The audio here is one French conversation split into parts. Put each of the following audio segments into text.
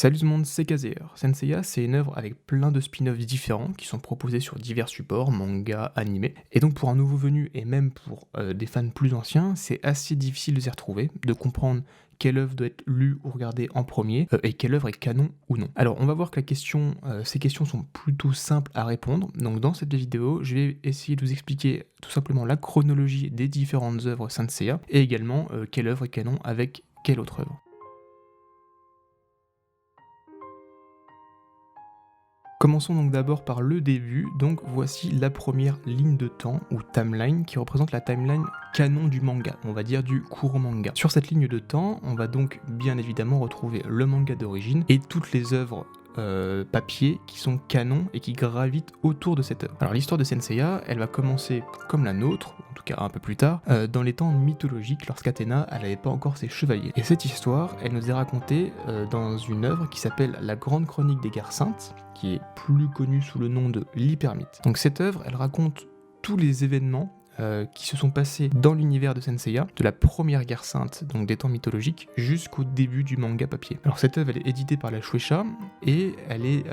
Salut tout le monde, c'est KZR. Senseiya, c'est une œuvre avec plein de spin-offs différents qui sont proposés sur divers supports, manga, animé. Et donc pour un nouveau venu et même pour des fans plus anciens, c'est assez difficile de s'y retrouver, de comprendre quelle œuvre doit être lue ou regardée en premier et quelle œuvre est canon ou non. Alors on va voir que ces questions sont plutôt simples à répondre. Donc dans cette vidéo, je vais essayer de vous expliquer tout simplement la chronologie des différentes œuvres Senseiya et également quelle œuvre est canon avec quelle autre œuvre. Commençons donc d'abord par le début, donc voici la première ligne de temps, ou timeline, qui représente la timeline canon du manga, on va dire du court manga. Sur cette ligne de temps, on va donc bien évidemment retrouver le manga d'origine et toutes les œuvres papier qui sont canons et qui gravitent autour de cette œuvre. Alors l'histoire de Senseiya, elle va commencer comme la nôtre, en tout cas un peu plus tard, dans les temps mythologiques lorsqu'Athéna elle n'avait pas encore ses chevaliers. Et cette histoire, elle nous est racontée dans une œuvre qui s'appelle La Grande Chronique des Guerres Saintes, qui est plus connue sous le nom de l'Hypermythe. Donc cette œuvre, elle raconte tous les événements qui se sont passés dans l'univers de Senseiya, de la première guerre sainte, donc des temps mythologiques, jusqu'au début du manga papier. Alors cette œuvre, elle est éditée par la Shueisha, et elle est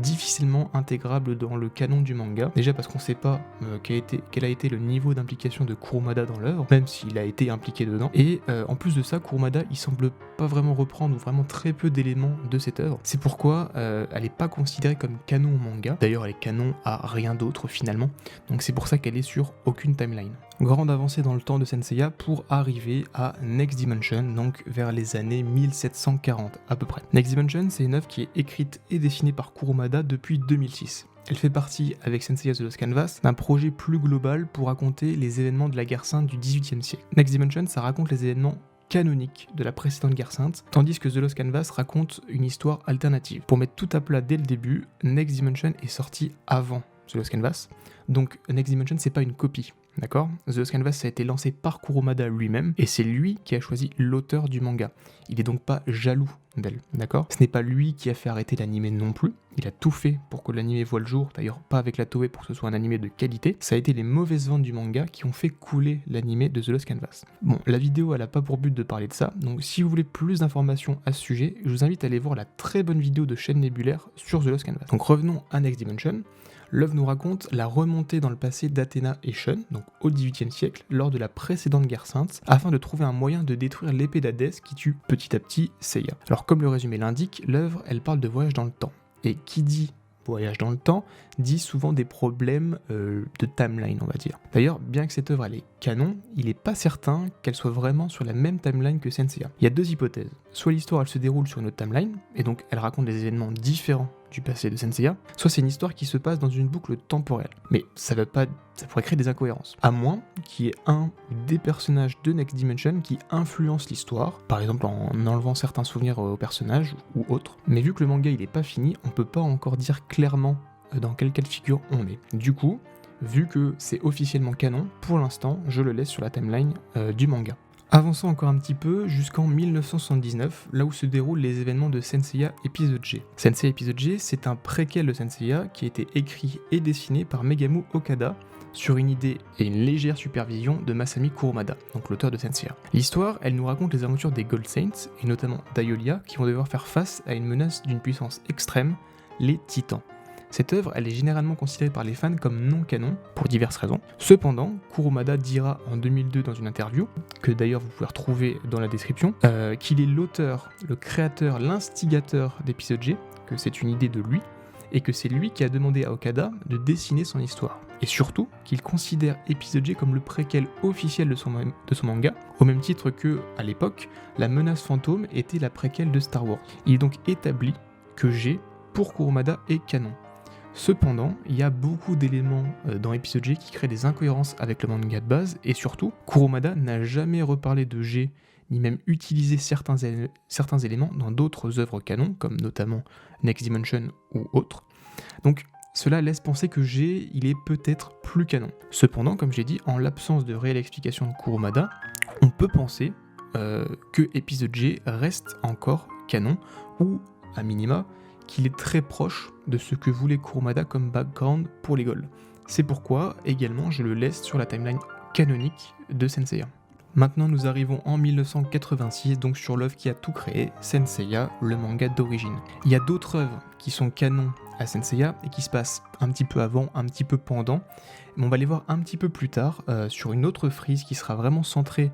difficilement intégrable dans le canon du manga, déjà parce qu'on ne sait pas quel a été le niveau d'implication de Kurumada dans l'œuvre, même s'il a été impliqué dedans, et en plus de ça, Kurumada, il semble pas vraiment reprendre, ou vraiment très peu d'éléments de cette œuvre. C'est pourquoi elle n'est pas considérée comme canon au manga, d'ailleurs elle est canon à rien d'autre finalement, donc c'est pour ça qu'elle est sur aucune timeline. Grande avancée dans le temps de Senseiya pour arriver à Next Dimension, donc vers les années 1740 à peu près. Next Dimension, c'est une œuvre qui est écrite et dessinée par Kurumada depuis 2006. Elle fait partie, avec Senseiya The Lost Canvas, d'un projet plus global pour raconter les événements de la guerre sainte du XVIIIe siècle. Next Dimension, ça raconte les événements canonique de la précédente guerre sainte, tandis que The Lost Canvas raconte une histoire alternative. Pour mettre tout à plat dès le début, Next Dimension est sorti avant The Lost Canvas, donc Next Dimension c'est pas une copie. D'accord ? The Lost Canvas ça a été lancé par Kurumada lui-même, et c'est lui qui a choisi l'auteur du manga. Il est donc pas jaloux d'elle, d'accord ? Ce n'est pas lui qui a fait arrêter l'animé non plus, il a tout fait pour que l'animé voie le jour, d'ailleurs pas avec la Toei pour que ce soit un animé de qualité, ça a été les mauvaises ventes du manga qui ont fait couler l'animé de The Lost Canvas. Bon, la vidéo elle a pas pour but de parler de ça, donc si vous voulez plus d'informations à ce sujet, je vous invite à aller voir la très bonne vidéo de Chaîne Nébulaire sur The Lost Canvas. Donc revenons à Next Dimension. L'œuvre nous raconte la remontée dans le passé d'Athéna et Shun, donc au XVIIIe siècle, lors de la précédente guerre sainte, afin de trouver un moyen de détruire l'épée d'Hadès qui tue petit à petit Seiya. Alors comme le résumé l'indique, l'œuvre elle parle de voyage dans le temps. Et qui dit voyage dans le temps dit souvent des problèmes de timeline, on va dire. D'ailleurs, bien que cette œuvre elle est canon, il n'est pas certain qu'elle soit vraiment sur la même timeline que Senseiya. Il y a deux hypothèses. Soit l'histoire elle se déroule sur une autre timeline, et donc elle raconte des événements différents du passé de Senseiya, soit c'est une histoire qui se passe dans une boucle temporelle. Mais ça pourrait créer des incohérences. À moins qu'il y ait un ou des personnages de Next Dimension qui influencent l'histoire, par exemple en enlevant certains souvenirs aux personnages ou autres. Mais vu que le manga il est pas fini, on peut pas encore dire clairement dans quel cas de figure on est. Du coup, vu que c'est officiellement canon, pour l'instant, je le laisse sur la timeline du manga. Avançons encore un petit peu jusqu'en 1979, là où se déroulent les événements de Senseiya épisode G. Senseiya épisode G, c'est un préquel de Senseiya qui a été écrit et dessiné par Megamu Okada sur une idée et une légère supervision de Masami Kurumada, donc l'auteur de Senseiya. L'histoire, elle nous raconte les aventures des Gold Saints, et notamment d'Aiolia, qui vont devoir faire face à une menace d'une puissance extrême, les Titans. Cette œuvre, elle est généralement considérée par les fans comme non canon, pour diverses raisons. Cependant, Kurumada dira en 2002 dans une interview, que d'ailleurs vous pouvez retrouver dans la description, qu'il est l'auteur, le créateur, l'instigateur d'épisode G, que c'est une idée de lui, et que c'est lui qui a demandé à Okada de dessiner son histoire. Et surtout, qu'il considère épisode G comme le préquel officiel de son manga, au même titre que, à l'époque, la menace fantôme était la préquelle de Star Wars. Il est donc établi que G, pour Kurumada, est canon. Cependant, il y a beaucoup d'éléments dans épisode G qui créent des incohérences avec le manga de base, et surtout, Kurumada n'a jamais reparlé de G, ni même utilisé certains éléments dans d'autres œuvres canon, comme notamment Next Dimension ou autres. Donc, cela laisse penser que G, il est peut-être plus canon. Cependant, comme j'ai dit, en l'absence de réelle explication de Kurumada, on peut penser que épisode G reste encore canon, ou, à minima, qu'il est très proche de ce que voulait Kurumada comme background pour les Gold. C'est pourquoi, également, je le laisse sur la timeline canonique de Senseiya. Maintenant nous arrivons en 1986, donc sur l'œuvre qui a tout créé, Saint Seiya, le manga d'origine. Il y a d'autres œuvres qui sont canons à Saint Seiya et qui se passent un petit peu avant, un petit peu pendant, mais on va les voir un petit peu plus tard sur une autre frise qui sera vraiment centrée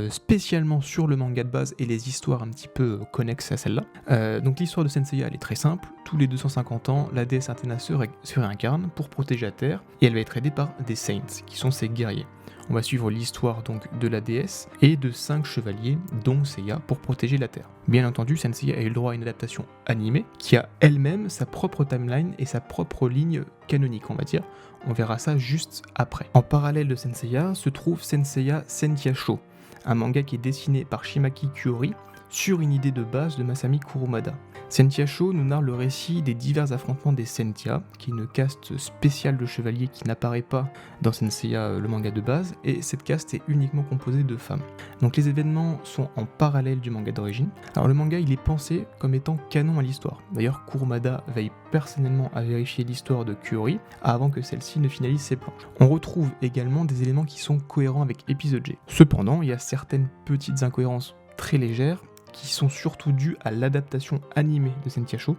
spécialement sur le manga de base et les histoires un petit peu connexes à celle-là. Donc l'histoire de Saint Seiya elle est très simple, tous les 250 ans, la déesse Athéna se réincarne pour protéger la Terre et elle va être aidée par des Saints, qui sont ses guerriers. On va suivre l'histoire donc de la déesse et de 5 chevaliers, dont Seiya, pour protéger la Terre. Bien entendu, Saint Seiya a eu le droit à une adaptation animée, qui a elle-même sa propre timeline et sa propre ligne canonique, on va dire. On verra ça juste après. En parallèle de Saint Seiya se trouve Saint Seiya Sentia Show, un manga qui est dessiné par Shimaki Kuori sur une idée de base de Masami Kurumada. Sentia Show nous narre le récit des divers affrontements des Sentia, qui est une caste spéciale de chevaliers qui n'apparaît pas dans Saint Seiya, le manga de base, et cette caste est uniquement composée de femmes. Donc les événements sont en parallèle du manga d'origine. Alors le manga il est pensé comme étant canon à l'histoire. D'ailleurs Kurumada veille personnellement à vérifier l'histoire de Kuori avant que celle-ci ne finalise ses planches. On retrouve également des éléments qui sont cohérents avec épisode G. Cependant, il y a certaines petites incohérences très légères qui sont surtout dues à l'adaptation animée de Sentia Show.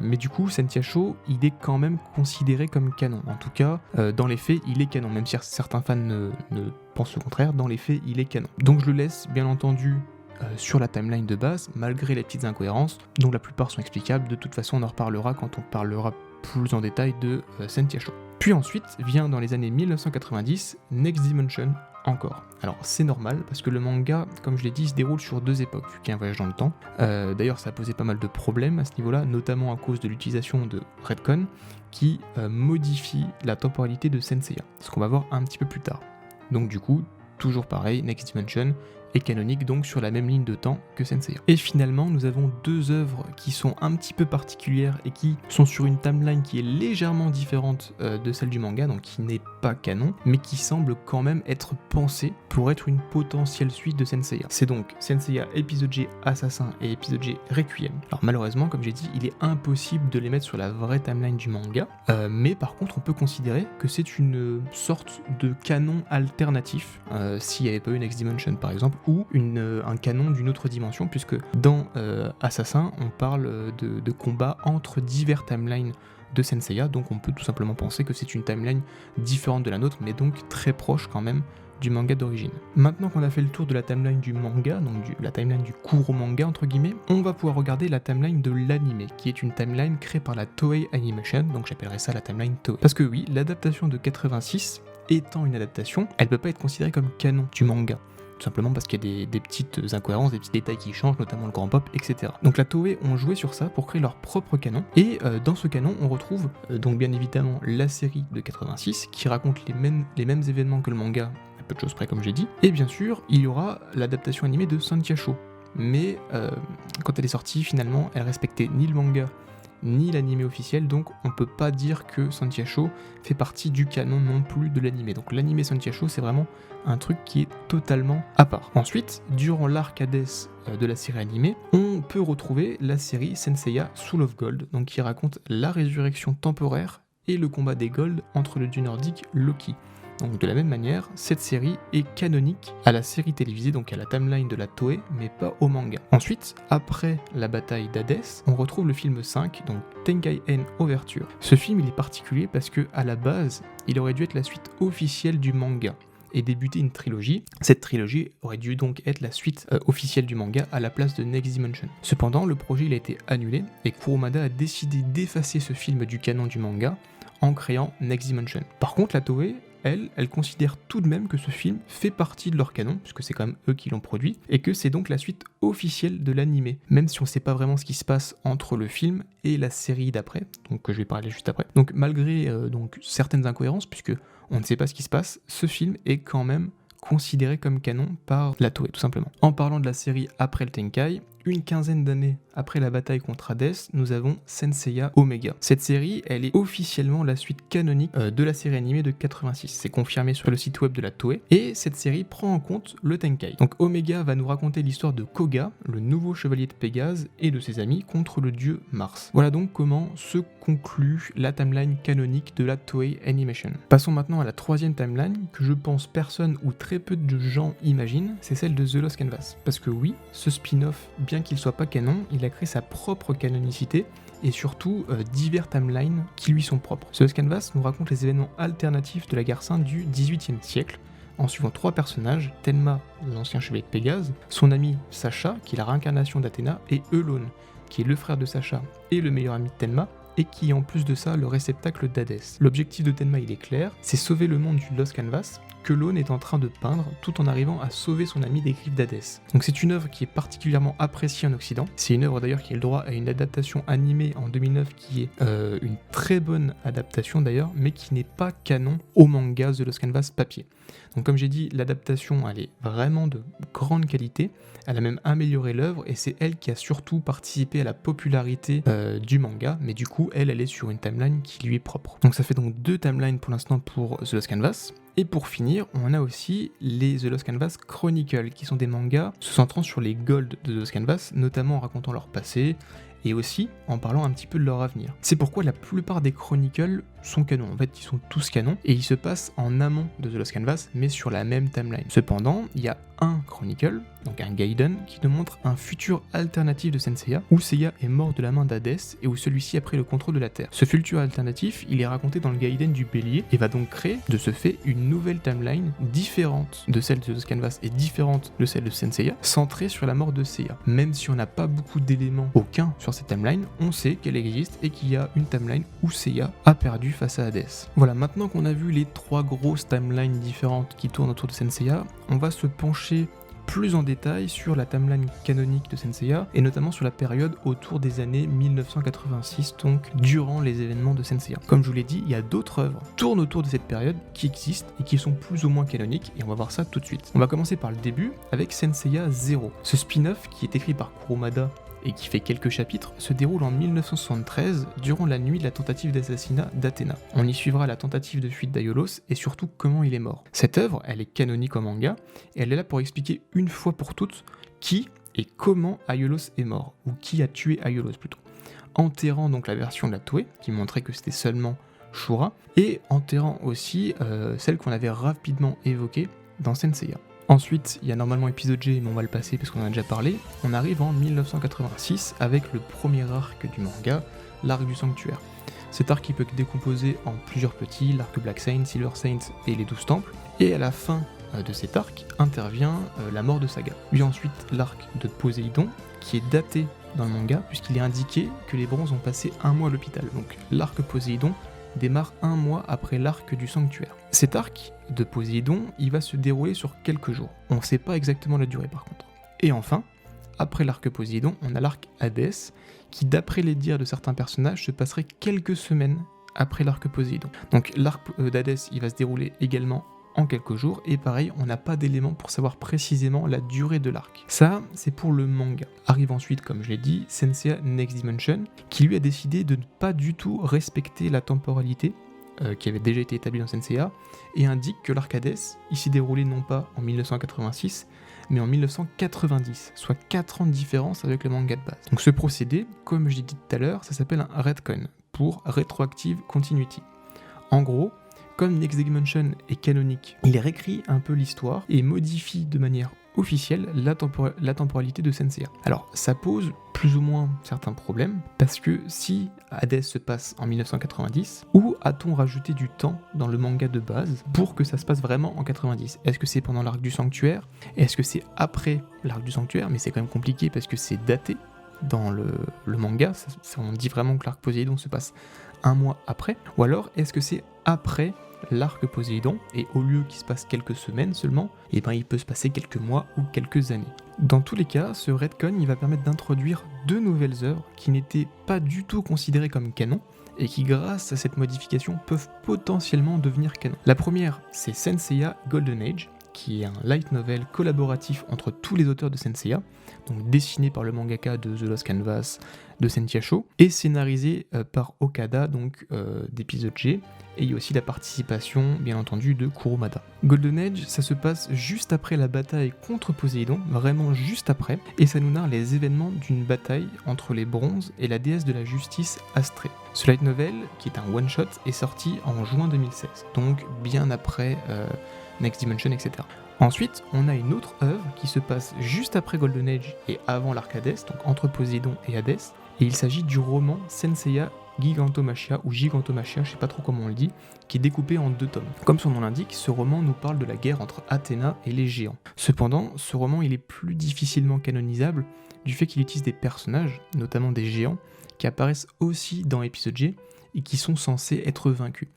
Mais du coup, Sentia Show, il est quand même considéré comme canon. En tout cas, dans les faits, il est canon. Même si certains fans ne pensent le contraire, dans les faits, il est canon. Donc je le laisse, bien entendu, sur la timeline de base, malgré les petites incohérences, dont la plupart sont explicables. De toute façon, on en reparlera quand on parlera plus en détail de Sentia Show. Puis ensuite vient dans les années 1990 Next Dimension encore. Alors c'est normal parce que le manga, comme je l'ai dit, se déroule sur 2 époques, vu qu'il y a un voyage dans le temps. D'ailleurs ça a posé pas mal de problèmes à ce niveau-là, notamment à cause de l'utilisation de Redcon qui modifie la temporalité de Saint Seiya, ce qu'on va voir un petit peu plus tard. Donc du coup, toujours pareil, Next Dimension est canonique donc sur la même ligne de temps que Saint Seiya. Et finalement, nous avons 2 œuvres qui sont un petit peu particulières et qui sont sur une timeline qui est légèrement différente de celle du manga, donc qui n'est pas canon, mais qui semble quand même être pensée pour être une potentielle suite de Saint Seiya. C'est donc Saint Seiya épisode G Assassin et épisode G Requiem. Alors malheureusement, comme j'ai dit, il est impossible de les mettre sur la vraie timeline du manga, mais par contre on peut considérer que c'est une sorte de canon alternatif, s'il n'y avait pas eu Next Dimension par exemple, ou un canon d'une autre dimension, puisque dans Assassin, on parle de combats entre divers timelines de Saint Seiya, donc on peut tout simplement penser que c'est une timeline différente de la nôtre, mais donc très proche quand même du manga d'origine. Maintenant qu'on a fait le tour de la timeline du manga, donc la timeline du court manga entre guillemets, on va pouvoir regarder la timeline de l'anime, qui est une timeline créée par la Toei Animation, donc j'appellerai ça la timeline Toei. Parce que oui, l'adaptation de 86, étant une adaptation, elle peut pas être considérée comme canon du manga. Tout simplement parce qu'il y a des petites incohérences, des petits détails qui changent, notamment le grand pop, etc. Donc la Toei ont joué sur ça pour créer leur propre canon, et dans ce canon on retrouve donc bien évidemment la série de 86 qui raconte les mêmes événements que le manga, à peu de choses près comme j'ai dit, et bien sûr il y aura l'adaptation animée de Sentia Show, mais quand elle est sortie finalement elle respectait ni le manga ni l'anime officiel, donc on peut pas dire que Sentia Show fait partie du canon non plus de l'anime. Donc l'anime Sentia Show c'est vraiment un truc qui est totalement à part. Ensuite, durant l'arc Hades de la série animée, on peut retrouver la série Saint Seiya Soul of Gold, donc qui raconte la résurrection temporaire et le combat des Gold entre le dieu nordique Loki. Donc de la même manière, cette série est canonique à la série télévisée, donc à la timeline de la Toei, mais pas au manga. Ensuite, après la bataille d'Hadès, on retrouve le film 5, donc Tenkai-en Overture. Ce film il est particulier parce que à la base, il aurait dû être la suite officielle du manga et débuter une trilogie. Cette trilogie aurait dû donc être la suite officielle du manga à la place de Next Dimension. Cependant, le projet il a été annulé et Kurumada a décidé d'effacer ce film du canon du manga en créant Next Dimension. Par contre, la Toei, elle considère tout de même que ce film fait partie de leur canon, puisque c'est quand même eux qui l'ont produit, et que c'est donc la suite officielle de l'anime, même si on ne sait pas vraiment ce qui se passe entre le film et la série d'après, donc que je vais parler juste après. Donc malgré donc certaines incohérences, puisque on ne sait pas ce qui se passe, ce film est quand même considéré comme canon par la Toei, tout simplement. En parlant de la série après le Tenkai, une quinzaine d'années après la bataille contre Hades, nous avons Senseiya Omega. Cette série, elle est officiellement la suite canonique de la série animée de 86. C'est confirmé sur le site web de la Toei. Et cette série prend en compte le Tenkai. Donc Omega va nous raconter l'histoire de Koga, le nouveau chevalier de Pégase, et de ses amis contre le dieu Mars. Voilà donc comment se conclut la timeline canonique de la Toei Animation. Passons maintenant à la troisième timeline que je pense personne ou très peu de gens imaginent, c'est celle de The Lost Canvas. Parce que oui, ce spin-off, bien qu'il soit pas canon, il a créé sa propre canonicité et surtout divers timelines qui lui sont propres. The Lost Canvas nous raconte les événements alternatifs de la guerre sainte du XVIIIe siècle, en suivant trois personnages, Tenma, l'ancien chevalier de Pégase, son ami Sacha, qui est la réincarnation d'Athéna, et Eulone, qui est le frère de Sacha et le meilleur ami de Tenma, et qui est en plus de ça le réceptacle d'Hadès. L'objectif de Tenma il est clair, c'est sauver le monde du Lost Canvas, que Eulone est en train de peindre tout en arrivant à sauver son ami des griffes d'Hadès. Donc c'est une œuvre qui est particulièrement appréciée en Occident, c'est une œuvre d'ailleurs qui a eu le droit à une adaptation animée en 2009 qui est une très bonne adaptation d'ailleurs, mais qui n'est pas canon au manga The Lost Canvas papier. Donc comme j'ai dit, l'adaptation elle est vraiment de grande qualité, elle a même amélioré l'œuvre et c'est elle qui a surtout participé à la popularité du manga, mais du coup elle est sur une timeline qui lui est propre. Donc ça fait donc deux timelines pour l'instant pour The Lost Canvas. Et pour finir, on a aussi les The Lost Canvas Chronicles, qui sont des mangas se centrant sur les Gold de The Lost Canvas, notamment en racontant leur passé, et aussi en parlant un petit peu de leur avenir. C'est pourquoi la plupart des Chronicles sont canons, en fait ils sont tous canons, et ils se passent en amont de The Lost Canvas, mais sur la même timeline. Cependant, il y a un Chronicle, donc un Gaiden, qui nous montre un futur alternatif de Senseiya, où Seiya est mort de la main d'Hadès, et où celui-ci a pris le contrôle de la Terre. Ce futur alternatif, il est raconté dans le Gaiden du Bélier, et va donc créer, de ce fait, une nouvelle timeline différente de celle de The Lost Canvas, et différente de celle de Senseiya, centrée sur la mort de Seiya. Même si on n'a pas beaucoup d'éléments, aucun, sur cette timeline, on sait qu'elle existe, et qu'il y a une timeline où Seiya a perdu face à Hades. Voilà, maintenant qu'on a vu les trois grosses timelines différentes qui tournent autour de Senseiya, on va se pencher plus en détail sur la timeline canonique de Senseiya, et notamment sur la période autour des années 1986, donc durant les événements de Senseiya. Comme je vous l'ai dit, il y a d'autres œuvres qui tournent autour de cette période qui existent et qui sont plus ou moins canoniques, et on va voir ça tout de suite. On va commencer par le début avec Senseiya 0. Ce spin-off qui est écrit par Kurumada et qui fait quelques chapitres, se déroule en 1973 durant la nuit de la tentative d'assassinat d'Athéna. On y suivra la tentative de fuite d'Aiolos et surtout comment il est mort. Cette œuvre, elle est canonique en manga et elle est là pour expliquer une fois pour toutes qui et comment Aiolos est mort, ou qui a tué Aiolos plutôt. Enterrant donc la version de la Toei, qui montrait que c'était seulement Shura, et enterrant aussi celle qu'on avait rapidement évoquée dans Senseiya. Ensuite, il y a normalement épisode G, mais on va le passer parce qu'on en a déjà parlé. On arrive en 1986 avec le premier arc du manga, l'arc du sanctuaire. Cet arc il peut être décomposé en plusieurs petits, l'arc Black Saint, Silver Saint et les 12 temples. Et à la fin de cet arc intervient la mort de Saga. Puis ensuite l'arc de Poséidon, qui est daté dans le manga, puisqu'il est indiqué que les bronzes ont passé un mois à l'hôpital. Donc l'arc Poséidon démarre un mois après l'arc du sanctuaire. Cet arc de Poséidon, il va se dérouler sur quelques jours. On ne sait pas exactement la durée par contre. Et enfin, après l'arc Poséidon, on a l'arc Hadès, qui d'après les dires de certains personnages se passerait quelques semaines après l'arc Poséidon. Donc l'arc d'Hadès, il va se dérouler également en quelques jours, et pareil, on n'a pas d'éléments pour savoir précisément la durée de l'arc. Ça, c'est pour le manga. Arrive ensuite, comme je l'ai dit, Senseiya Next Dimension, qui lui a décidé de ne pas du tout respecter la temporalité qui avait déjà été établie dans Senseiya, et indique que l'arc Hadès, il s'est déroulé non pas en 1986, mais en 1990, soit 4 ans de différence avec le manga de base. Donc ce procédé, comme je l'ai dit tout à l'heure, ça s'appelle un retcon, pour Retroactive Continuity. En gros, comme Next Dimension est canonique, il réécrit un peu l'histoire et modifie de manière officielle la temporalité de Senseiya. Alors ça pose plus ou moins certains problèmes, parce que si Hadès se passe en 1990, où a-t-on rajouté du temps dans le manga de base pour que ça se passe vraiment en 90 ? Est-ce que c'est pendant l'arc du sanctuaire ? Est-ce que c'est après l'arc du sanctuaire ? Mais c'est quand même compliqué parce que c'est daté dans le manga, on dit vraiment que l'arc Poséidon se passe un mois après, ou alors est-ce que c'est après l'arc Poséidon, et au lieu qu'il se passe quelques semaines seulement, et ben il peut se passer quelques mois ou quelques années. Dans tous les cas, ce retcon il va permettre d'introduire deux nouvelles œuvres qui n'étaient pas du tout considérées comme canon, et qui grâce à cette modification peuvent potentiellement devenir canon. La première, c'est Senseiya Golden Age, qui est un light novel collaboratif entre tous les auteurs de Senseiya, donc dessiné par le mangaka de The Lost Canvas de Sentiacho, et scénarisé par Okada, donc d'épisode G, et il y a aussi la participation, bien entendu, de Kurumada. Golden Age, ça se passe juste après la bataille contre Poséidon, vraiment juste après, et ça nous narre les événements d'une bataille entre les bronzes et la déesse de la justice Astrée. Ce light novel, qui est un one-shot, est sorti en juin 2016, donc bien après Next Dimension, etc. Ensuite, on a une autre œuvre qui se passe juste après Golden Age et avant l'arc Hades, donc entre Poséidon et Hadès, et il s'agit du roman Senseiya Gigantomachia, ou Gigantomachia, je sais pas trop comment on le dit, qui est découpé en 2 tomes. Comme son nom l'indique, ce roman nous parle de la guerre entre Athéna et les géants. Cependant, ce roman il est plus difficilement canonisable du fait qu'il utilise des personnages, notamment des géants, qui apparaissent aussi dans l'épisode G et qui sont censés être vaincus.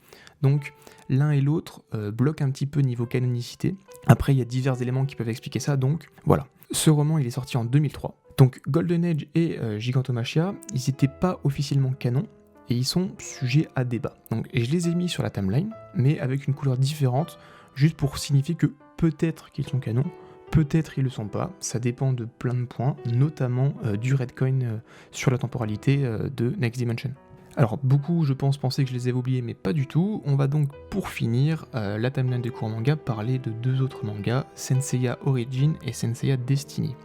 Donc l'un et l'autre bloquent un petit peu niveau canonicité. Après, il y a divers éléments qui peuvent expliquer ça, donc voilà. Ce roman, il est sorti en 2003. Donc Golden Age et Gigantomachia, ils n'étaient pas officiellement canon, et ils sont sujets à débat. Donc, et je les ai mis sur la timeline, mais avec une couleur différente, juste pour signifier que peut-être qu'ils sont canons, peut-être ils le sont pas, ça dépend de plein de points, notamment du Redcoin sur la temporalité de Next Dimension. Alors beaucoup je pense pensaient que je les avais oubliés, mais pas du tout. On va donc pour finir la timeline des cours manga parler de 2 autres mangas, Senseiya Origin et Senseiya Destiny.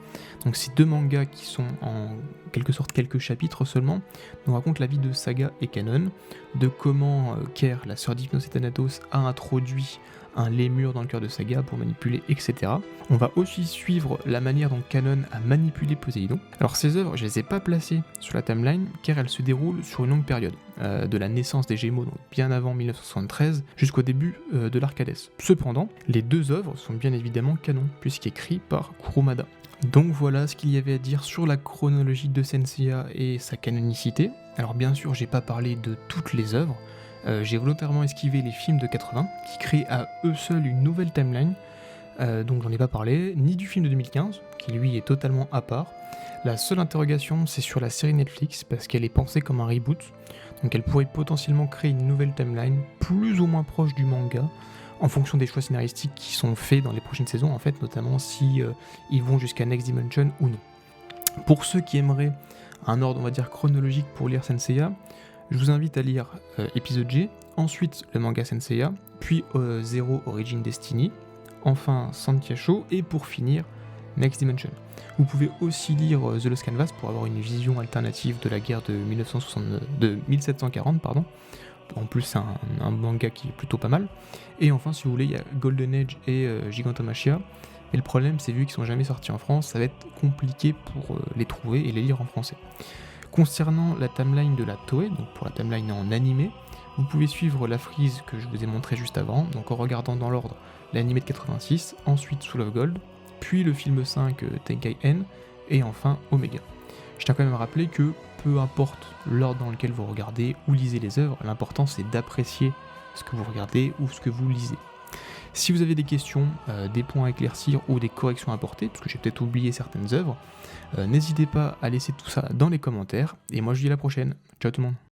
Donc ces 2 mangas qui sont en quelque sorte quelques chapitres seulement, nous racontent la vie de Saga et Kanon, de comment Ker, la sœur d'Hypnos et Thanatos, a introduit un lémur dans le cœur de Saga pour manipuler, etc. On va aussi suivre la manière dont Kanon a manipulé Poséidon. Alors ces œuvres, je les ai pas placées sur la timeline car elles se déroulent sur une longue période, de la naissance des Gémeaux, donc bien avant 1973, jusqu'au début de l'arc Hades. Cependant, les 2 œuvres sont bien évidemment canon, puisqu'écrits par Kurumada. Donc voilà ce qu'il y avait à dire sur la chronologie de Senseiya et sa canonicité. Alors bien sûr, j'ai pas parlé de toutes les œuvres, j'ai volontairement esquivé les films de 80, qui créent à eux seuls une nouvelle timeline, donc j'en ai pas parlé, ni du film de 2015, qui lui est totalement à part. La seule interrogation, c'est sur la série Netflix, parce qu'elle est pensée comme un reboot, donc elle pourrait potentiellement créer une nouvelle timeline, plus ou moins proche du manga, en fonction des choix scénaristiques qui sont faits dans les prochaines saisons, en fait, notamment si ils vont jusqu'à Next Dimension ou non. Pour ceux qui aimeraient un ordre, on va dire, chronologique pour lire Senseiya, je vous invite à lire épisode G, ensuite le manga Senseiya, puis Zero Origin Destiny, enfin Sentiacho, et pour finir, Next Dimension. Vous pouvez aussi lire The Lost Canvas pour avoir une vision alternative de la guerre de 1740, pardon. En plus, c'est un manga qui est plutôt pas mal. Et enfin, si vous voulez, il y a Golden Age et Gigantomachia. Et le problème, c'est vu qu'ils sont jamais sortis en France, ça va être compliqué pour les trouver et les lire en français. Concernant la timeline de la Toei, donc pour la timeline en animé, vous pouvez suivre la frise que je vous ai montrée juste avant, donc en regardant dans l'ordre l'animé de 86, ensuite Soul of Gold, puis le film 5 Tenkai N, et enfin Omega. Je tiens quand même à rappeler que peu importe l'ordre dans lequel vous regardez ou lisez les œuvres, l'important c'est d'apprécier ce que vous regardez ou ce que vous lisez. Si vous avez des questions, des points à éclaircir ou des corrections à apporter, parce que j'ai peut-être oublié certaines œuvres, n'hésitez pas à laisser tout ça dans les commentaires, et moi je vous dis à la prochaine. Ciao tout le monde.